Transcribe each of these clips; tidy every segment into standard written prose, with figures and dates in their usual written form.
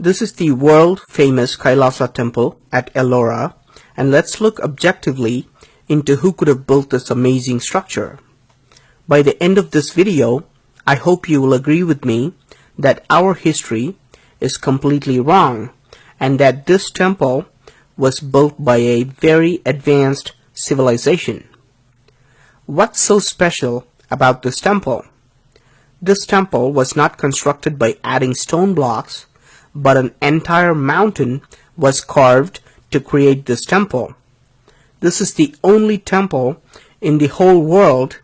This is the world-famous Kailasa temple at Ellora, and let's look objectively into who could have built this amazing structure. By the end of this video, I hope you will agree with me that our history is completely wrong and that this temple was built by a very advanced civilization. What's so special about this temple? This temple was not constructed by adding stone blocks, but an entire mountain was carved to create this temple. This is the only temple in the whole world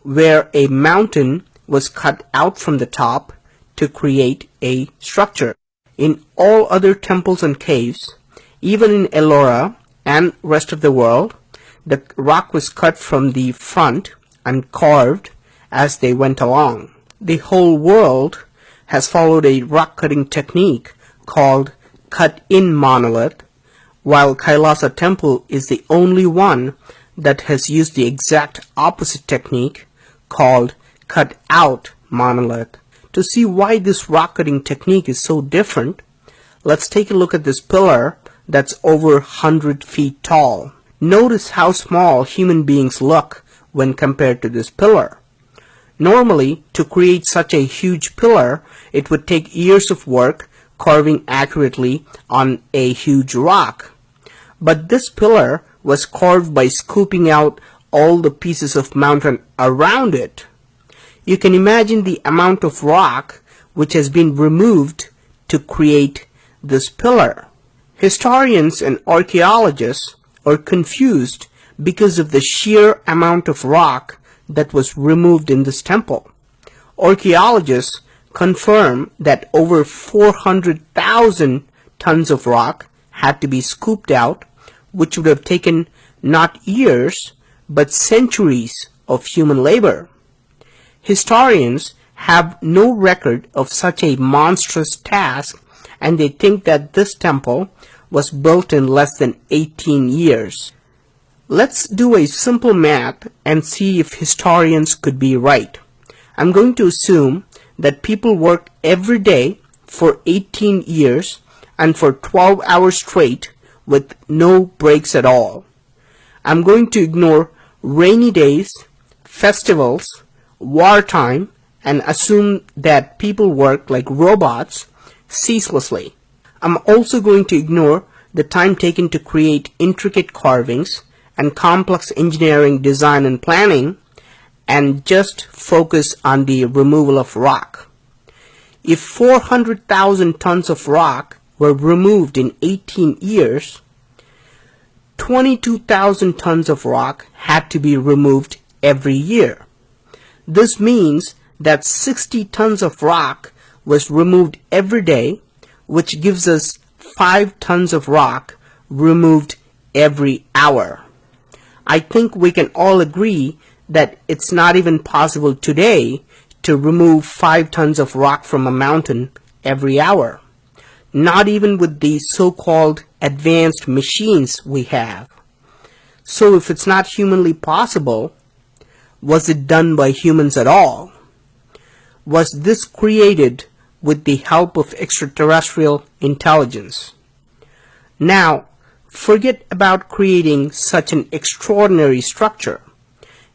where a mountain was cut out from the top to create a structure. In all other temples and caves, even in Ellora and rest of the world, the rock was cut from the front and carved as they went along. The whole world has followed a rock cutting technique called cut-in monolith, while Kailasa temple is the only one that has used the exact opposite technique called cut-out monolith. To see why this rock cutting technique is so different, let's take a look at this pillar that's over 100 feet tall. Notice how small human beings look when compared to this pillar. Normally, to create such a huge pillar, it would take years of work carving accurately on a huge rock. But this pillar was carved by scooping out all the pieces of mountain around it. You can imagine the amount of rock which has been removed to create this pillar. Historians and archaeologists are confused because of the sheer amount of rock that was removed in this temple. Archaeologists confirm that over 400,000 tons of rock had to be scooped out, which would have taken not years but centuries of human labor. Historians have no record of such a monstrous task, and they think that this temple was built in less than 18 years. Let's do a simple math and see if historians could be right. I'm going to assume that people worked every day for 18 years and for 12 hours straight with no breaks at all. I'm going to ignore rainy days, festivals, wartime, and assume that people work like robots ceaselessly. I'm also going to ignore the time taken to create intricate carvings and complex engineering design and planning and just focus on the removal of rock. If 400,000 tons of rock were removed in 18 years, 22,000 tons of rock had to be removed every year. This means that 60 tons of rock was removed every day, which gives us 5 tons of rock removed every hour. I think we can all agree that it's not even possible today to remove 5 tons of rock from a mountain every hour. Not even with the so-called advanced machines we have. So if it's not humanly possible, was it done by humans at all? Was this created with the help of extraterrestrial intelligence? Now, forget about creating such an extraordinary structure.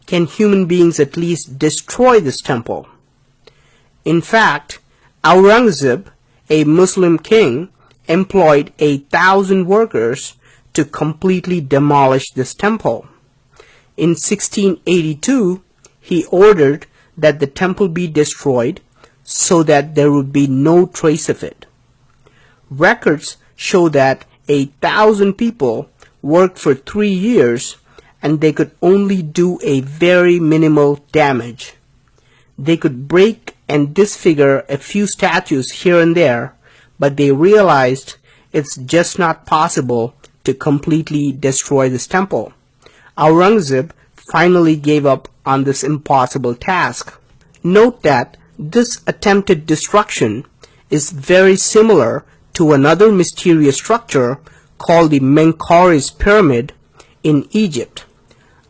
Can human beings at least destroy this temple? In fact, Aurangzeb, a Muslim king, employed 1,000 workers to completely demolish this temple. In 1682, he ordered that the temple be destroyed so that there would be no trace of it. Records show that 1,000 people worked for 3 years and they could only do a very minimal damage. They could break and disfigure a few statues here and there, but they realized it's just not possible to completely destroy this temple. Aurangzeb finally gave up on this impossible task. Note that this attempted destruction is very similar to another mysterious structure called the Menkaures pyramid in Egypt.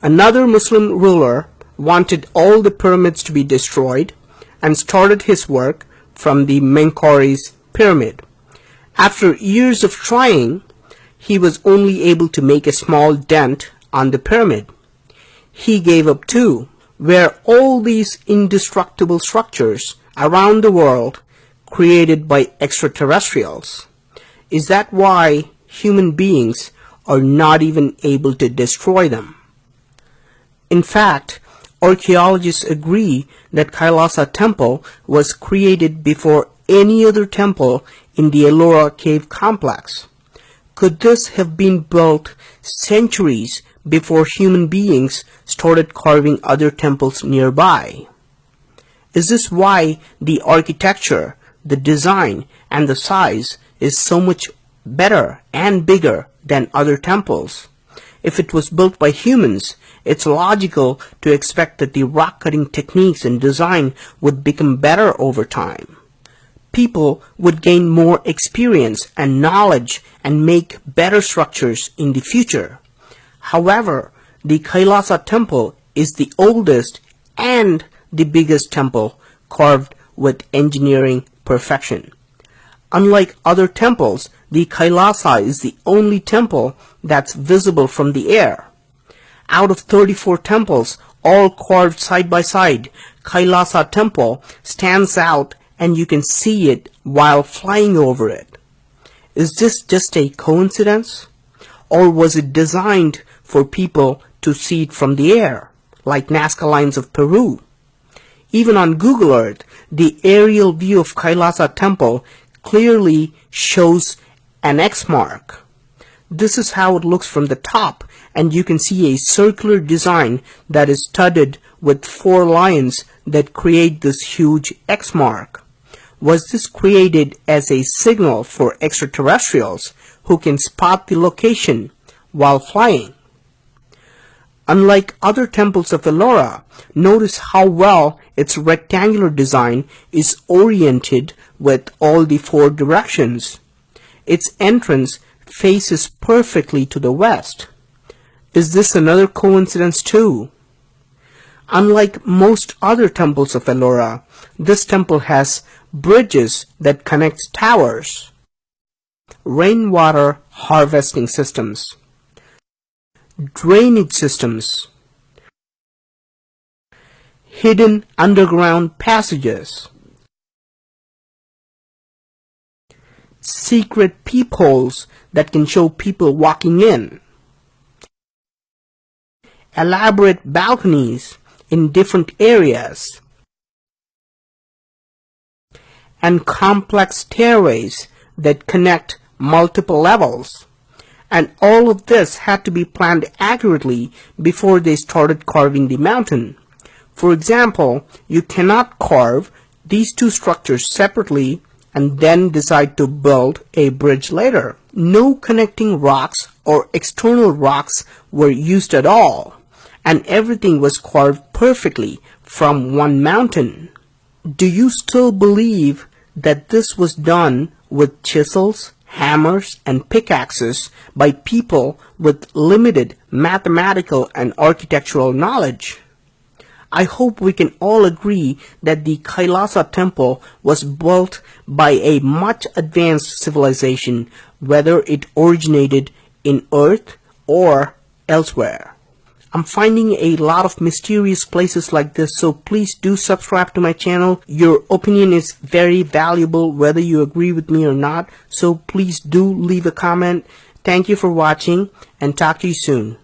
Another Muslim ruler wanted all the pyramids to be destroyed and started his work from the Menkaures pyramid. After years of trying, he was only able to make a small dent on the pyramid. He gave up too. Were all these indestructible structures around the world created by extraterrestrials? Is that why human beings are not even able to destroy them? In fact, archaeologists agree that Kailasa temple was created before any other temple in the Ellora cave complex. Could this have been built centuries before human beings started carving other temples nearby? Is this why the architecture, the design, and the size is so much better and bigger than other temples? If it was built by humans, it's logical to expect that the rock cutting techniques and design would become better over time. People would gain more experience and knowledge and make better structures in the future. However, the Kailasa temple is the oldest and the biggest temple carved with engineering perfection. Unlike other temples, the Kailasa is the only temple that's visible from the air. Out of 34 temples, all carved side by side, Kailasa temple stands out and you can see it while flying over it. Is this just a coincidence? Or was it designed for people to see it from the air, like Nazca Lines of Peru? Even on Google Earth, the aerial view of Kailasa temple clearly shows an X mark. This is how it looks from the top, and you can see a circular design that is studded with 4 lions that create this huge X mark. Was this created as a signal for extraterrestrials who can spot the location while flying? Unlike other temples of Ellora, notice how well its rectangular design is oriented with all the 4 directions. Its entrance faces perfectly to the west. Is this another coincidence too? Unlike most other temples of Ellora, this temple has bridges that connect towers, rainwater harvesting systems, drainage systems, hidden underground passages, secret peepholes that can show people walking in, elaborate balconies in different areas, and complex stairways that connect multiple levels. And all of this had to be planned accurately before they started carving the mountain. For example, you cannot carve these 2 structures separately and then decide to build a bridge later. No connecting rocks or external rocks were used at all, and everything was carved perfectly from one mountain. Do you still believe that this was done with chisels, hammers, and pickaxes by people with limited mathematical and architectural knowledge? I hope we can all agree that the Kailasa temple was built by a much advanced civilization, whether it originated in Earth or elsewhere. I'm finding a lot of mysterious places like this, so please do subscribe to my channel. Your opinion is very valuable whether you agree with me or not, so please do leave a comment. Thank you for watching, and talk to you soon.